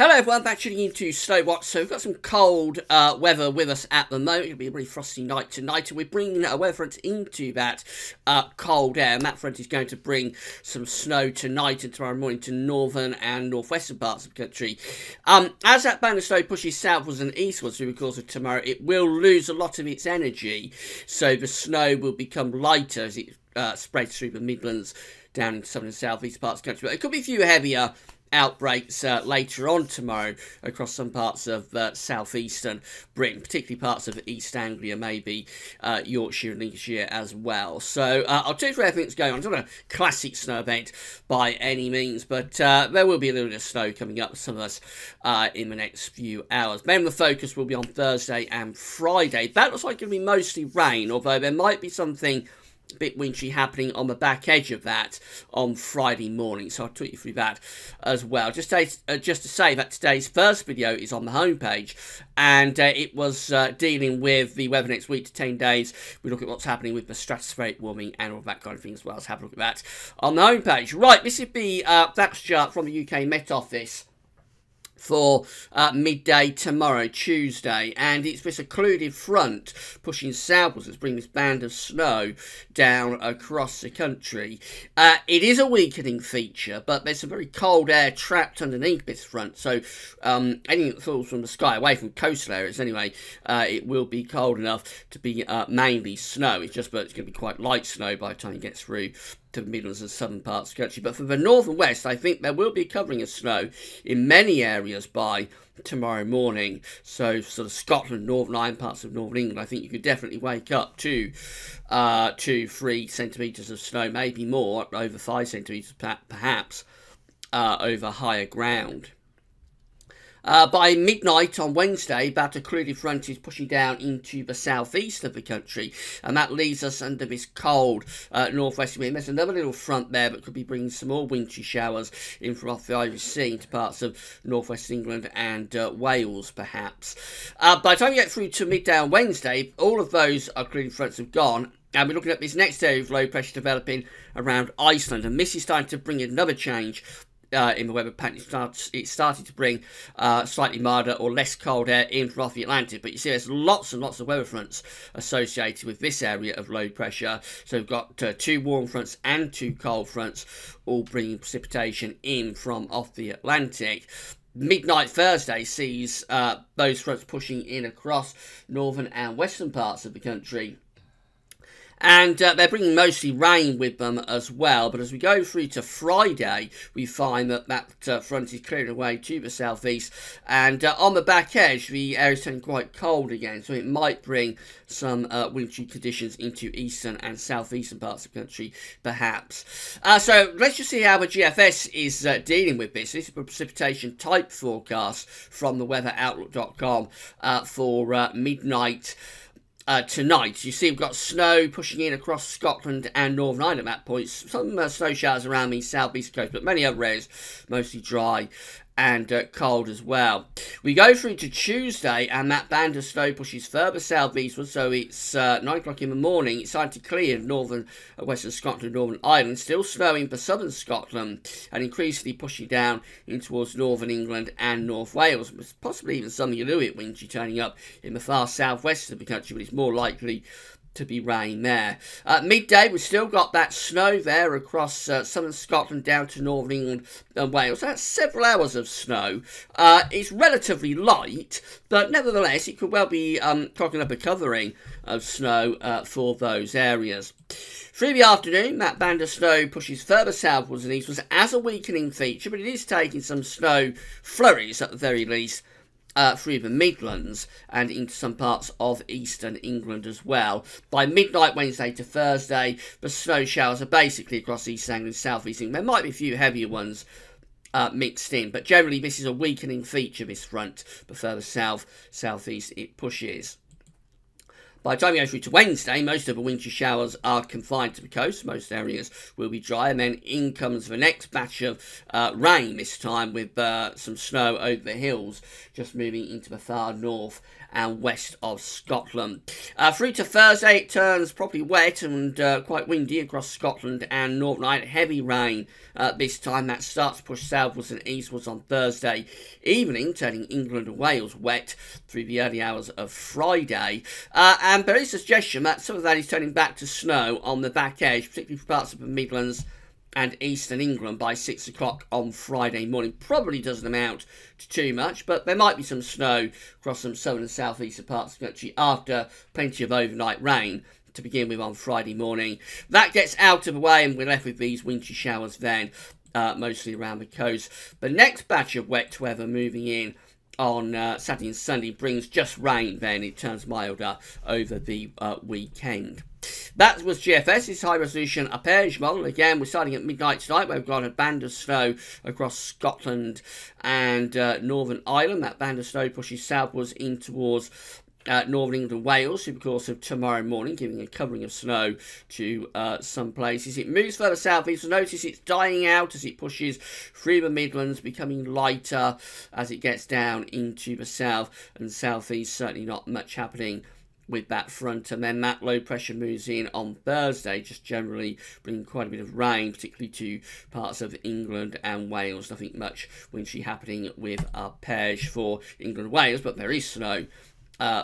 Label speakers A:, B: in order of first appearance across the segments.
A: Hello everyone, back tuning into Snowwatch. So we've got some cold weather with us at the moment. It'll be a really frosty night tonight, and we're bringing a weather front into that cold air. And that front is going to bring some snow tonight and tomorrow morning to northern and northwestern parts of the country. As that band of snow pushes southwards and eastwards through the course of tomorrow, it will lose a lot of its energy. So the snow will become lighter as it spreads through the Midlands down into southern and southeast parts of the country. But it could be a few heavier outbreaks later on tomorrow across some parts of southeastern Britain, particularly parts of East Anglia, maybe Yorkshire and Lincolnshire as well. So I'll tell you through everything that's going on. It's not a classic snow event by any means, but there will be a little bit of snow coming up for some of us in the next few hours. Mainly the focus will be on Thursday and Friday. That looks like it's going to be mostly rain, although there might be something a bit wintry happening on the back edge of that on Friday morning, so I'll talk you through that as well. Just to say that today's first video is on the homepage, and it was dealing with the weather next week to 10 days. We look at what's happening with the stratospheric warming and all that kind of thing as well. Let's have a look at that on the homepage. Right, this is the flash chart from the UK Met Office for midday tomorrow, Tuesday, and it's this occluded front pushing southwards that's bringing this band of snow down across the country. It is a weakening feature, but there's some very cold air trapped underneath this front, so anything that falls from the sky, away from coastal areas anyway, it will be cold enough to be mainly snow. It's just that it's going to be quite light snow by the time it gets through to the Midlands and southern parts of the country. But for the north and west, I think there will be a covering of snow in many areas by tomorrow morning. So sort of Scotland, Northern Ireland, parts of Northern England, I think you could definitely wake up to 2-3 centimetres of snow, maybe more, over 5 centimetres perhaps, over higher ground. By midnight on Wednesday, that occluded front is pushing down into the southeast of the country, and that leaves us under this cold northwestern wind. There's another little front there that could be bringing some more wintry showers in from off the Irish Sea into parts of northwest England and Wales, perhaps. By the time you get through to midday on Wednesday, all of those occluded fronts have gone. And we're looking at this next area of low pressure developing around Iceland, and this is starting to bring another change in the weather pattern. It's starting to bring slightly milder or less cold air in from off the Atlantic. But you see there's lots and lots of weather fronts associated with this area of low pressure. So we've got 2 warm fronts and 2 cold fronts, all bringing precipitation in from off the Atlantic. Midnight Thursday sees those fronts pushing in across northern and western parts of the country. And they're bringing mostly rain with them as well. But as we go through to Friday, we find that front is clearing away to the southeast. And on the back edge, the area is turning quite cold again. So it might bring some wintry conditions into eastern and southeastern parts of the country, perhaps. So let's just see how the GFS is dealing with this. This is a precipitation type forecast from the weatheroutlook.com for midnight tonight. You see we've got snow pushing in across Scotland and Northern Ireland at that point. Some snow showers around the southeast coast, but many other areas mostly dry and cold as well. We go through to Tuesday, and that band of snow pushes further southeastward, so it's 9 o'clock in the morning. It's starting to clear northern western Scotland, Northern Ireland. Still snowing for southern Scotland, and increasingly pushing down in towards northern England and North Wales. Possibly even some Inuit wintry turning up in the far southwest of the country, but it's more likely to be rain there. Midday, we've still got that snow there across southern Scotland down to northern England and Wales. That's several hours of snow. It's relatively light, but nevertheless, it could well be clogging up a covering of snow for those areas. Through the afternoon, that band of snow pushes further southwards and eastwards as a weakening feature, but it is taking some snow flurries at the very least through the Midlands and into some parts of eastern England as well. By midnight Wednesday to Thursday, the snow showers are basically across East Anglia and South East England. There might be a few heavier ones mixed in, but generally this is a weakening feature, this front, but further south, southeast it pushes. By the time we go through to Wednesday, most of the wintry showers are confined to the coast. Most areas will be dry, and then in comes the next batch of rain, this time with some snow over the hills, just moving into the far north and west of Scotland. Through to Thursday, it turns properly wet and quite windy across Scotland and Northern Ireland. Heavy rain this time. That starts to push southwards and eastwards on Thursday evening, turning England and Wales wet through the early hours of Friday. And there is a suggestion that some of that is turning back to snow on the back edge, particularly for parts of the Midlands and eastern England by 6 o'clock on Friday morning. Probably doesn't amount to too much, but there might be some snow across some southern and southeastern parts of the country after plenty of overnight rain to begin with on Friday morning. That gets out of the way and we're left with these wintry showers then, mostly around the coast. The next batch of wet weather moving in on Saturday and Sunday brings just rain then. It turns milder over the weekend. That was GFS's high-resolution Arpège model. Again, we're starting at midnight tonight, where we've got a band of snow across Scotland and Northern Ireland. That band of snow pushes southwards in towards Northern England and Wales through the course of tomorrow morning, giving a covering of snow to some places. It moves further southeast. Notice it's dying out as it pushes through the Midlands, becoming lighter as it gets down into the south and southeast. Certainly not much happening with that front, and then that low pressure moves in on Thursday, just generally bringing quite a bit of rain, particularly to parts of England and Wales. Nothing much wintry happening with Arpège for England and Wales, but there is snow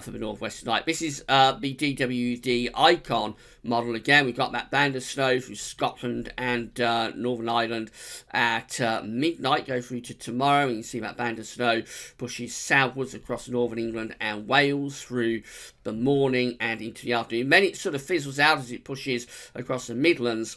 A: for the northwest tonight. This is the DWD Icon model again. We've got that band of snow through Scotland and Northern Ireland at midnight. Go through to tomorrow and you can see that band of snow pushes southwards across Northern England and Wales through the morning and into the afternoon. Then it sort of fizzles out as it pushes across the Midlands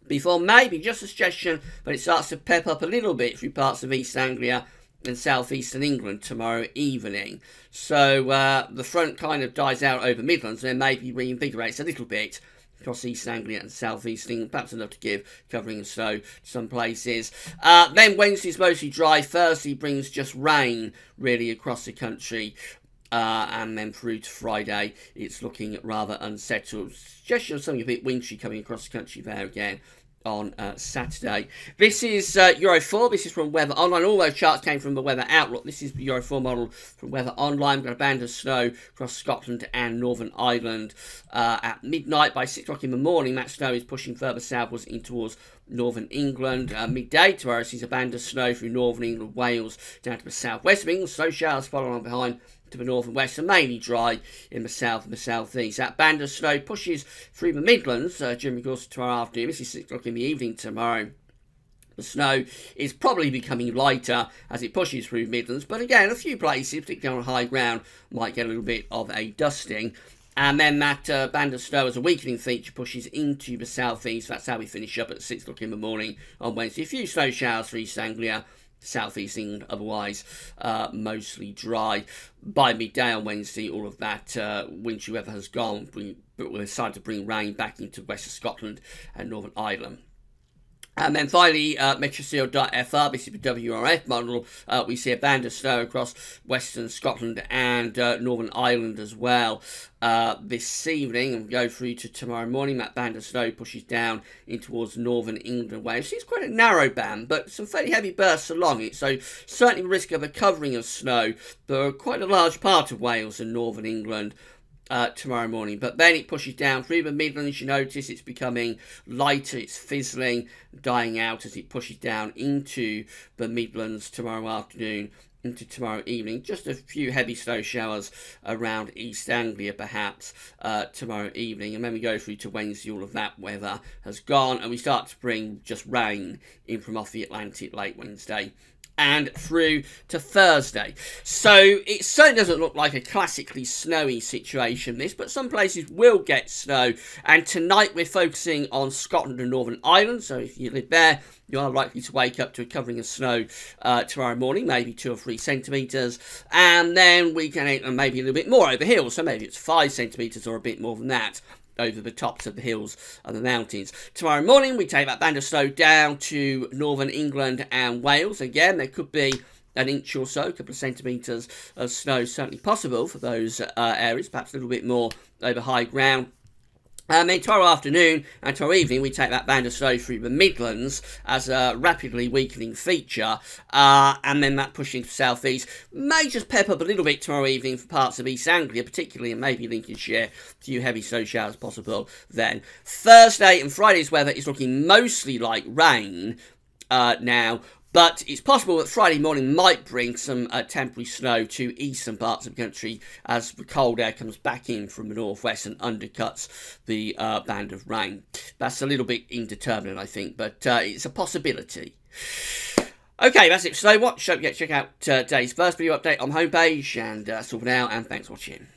A: before maybe, just a suggestion, but it starts to pep up a little bit through parts of East Anglia and southeastern England tomorrow evening. So the front kind of dies out over Midlands and then maybe reinvigorates a little bit across East Anglia and southeast England, perhaps enough to give covering of snow to some places. Then Wednesday's mostly dry. Thursday brings just rain really across the country. And then through to Friday, it's looking rather unsettled. Suggestion of something a bit wintry coming across the country there again on Saturday. This is Euro 4. This is from Weather Online. All those charts came from the Weather Outlook. This is the Euro 4 model from Weather Online. We've got a band of snow across Scotland and Northern Ireland at midnight. By 6 o'clock in the morning, that snow is pushing further southwards in towards Northern England. Midday tomorrow sees a band of snow through Northern England, Wales, down to the southwest of England. Snow showers follow on behind to the north and west, and mainly dry in the south and the southeast. That band of snow pushes through the Midlands during the course of tomorrow afternoon. This is 6 o'clock in the evening tomorrow. The snow is probably becoming lighter as it pushes through Midlands, but again, a few places, particularly on high ground, might get a little bit of a dusting. And then that band of snow as a weakening feature pushes into the southeast. That's how we finish up at 6 o'clock in the morning on Wednesday. A few snow showers for East Anglia, southeast England, otherwise mostly dry. By midday on Wednesday, all of that wintry weather has gone, but we're starting to bring rain back into west of Scotland and Northern Ireland. And then finally, Metroseo.fr, this is the WRF model. We see a band of snow across western Scotland and Northern Ireland as well this evening, and go through to tomorrow morning. That band of snow pushes down in towards Northern England and Wales. It's quite a narrow band, but some fairly heavy bursts along it, so certainly the risk of a covering of snow for quite a large part of Wales and Northern England tomorrow morning. But then it pushes down through the Midlands. You notice it's becoming lighter, it's fizzling, dying out as it pushes down into the Midlands tomorrow afternoon, into tomorrow evening. Just a few heavy snow showers around East Anglia perhaps tomorrow evening, and then we go through to Wednesday. All of that weather has gone and we start to bring just rain in from off the Atlantic late Wednesday and through to Thursday. So it certainly doesn't look like a classically snowy situation, this, but some places will get snow. And tonight we're focusing on Scotland and Northern Ireland, so if you live there, you are likely to wake up to a covering of snow tomorrow morning, maybe 2 or 3 centimetres. And then we can, and maybe a little bit more over hills, so maybe it's 5 centimetres or a bit more than that over the tops of the hills and the mountains. Tomorrow morning, we take that band of snow down to Northern England and Wales. Again, there could be an inch or so, a couple of centimetres of snow certainly possible for those areas, perhaps a little bit more over high ground. Then tomorrow afternoon and tomorrow evening, we take that band of snow through the Midlands as a rapidly weakening feature, and then that pushing to southeast may just pep up a little bit tomorrow evening for parts of East Anglia, particularly in maybe Lincolnshire. A few heavy snow showers possible then. Thursday and Friday's weather is looking mostly like rain now. But it's possible that Friday morning might bring some temporary snow to eastern parts of the country as the cold air comes back in from the northwest and undercuts the band of rain. That's a little bit indeterminate, I think, but it's a possibility. Okay, that's it for Snow Watch. Hope you get to check out today's first video update on the homepage, and that's all for now, and thanks for watching.